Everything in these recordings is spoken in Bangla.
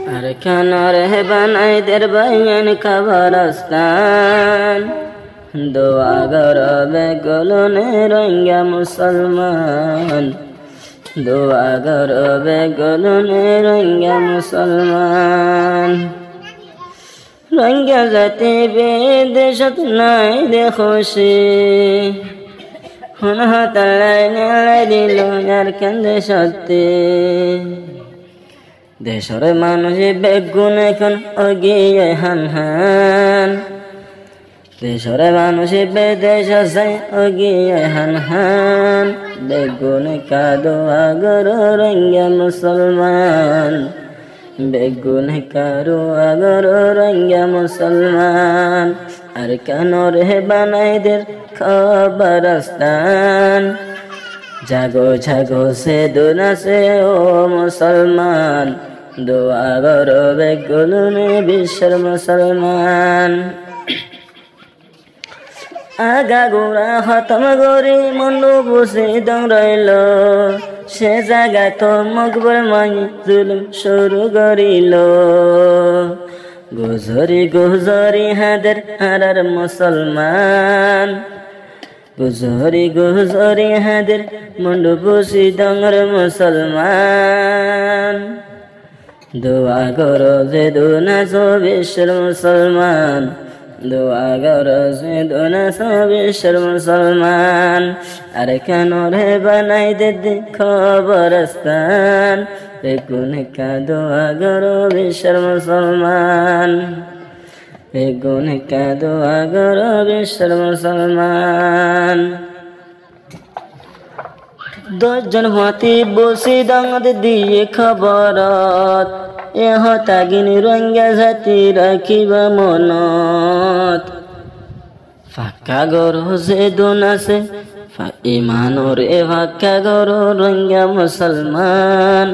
আর কেন রে বানাই দের বাইন কবরস্তান দোয়া গরবে গলনে রঙ্গা মুসলমান দোয়া গরবে গলনে রঙ্গা মুসলমান রঙ্গা জাতি বেদেশত নাই দেখোশি হন হাতালাই নেলাই দিল আর কেন্দে সত্যি দেশের মানুষ বেগুন এখন অগিয়ে হান হান দেশের মানুষ বেদেশ যাই অগিয়ে হান হান বেগুন কাদোয়া গর রঙ্গা মুসলমান বেগুন কারো আগর রঙ্গা মুসলমান আর কেন রে বানাই দের কবরস্তান জাগো জাগো সে দুনা সে ও মুসলমান দোয়া গরো বেগুনে বিশ্বের মুসলমান আগা গোড়া খতম গরি মন্ডু বুঝে দং রইল সে জায়গা তো মকবর মাই জুলুম শুরু করিল গুজরি গুজরি হাদের হারার মুসলমান গুজরি গুজরি হাদের মন্ডু বুঝি দংর মুসলমান দোয়া করো যে দুনা বিশ্বের মুসলমান দোয়া করো যে দুনা বিশ্বের মুসলমান আর কেন রে বানাই দে কবরস্তান বেগুন কা দোয়া করো বিশ্বের মুসলমান বেগুন কা দোয়া করো বিশ্বের মুসলমান 10 জন হাতি বসি দাঙত দিয়ে খবরত এহ তাগিনী রঙ্গা জাতি রাখিবা মনত ফাঁকা গরো যে দুন আছে ইমানোর এ ফাঁকা গরো রঙ্গা মুসলমান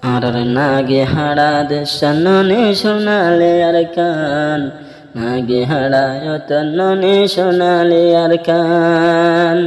আর নাগে হাড়া দেশনে শোনালে আর কান নাগে হাড়া তন্নে শোনালে আর কান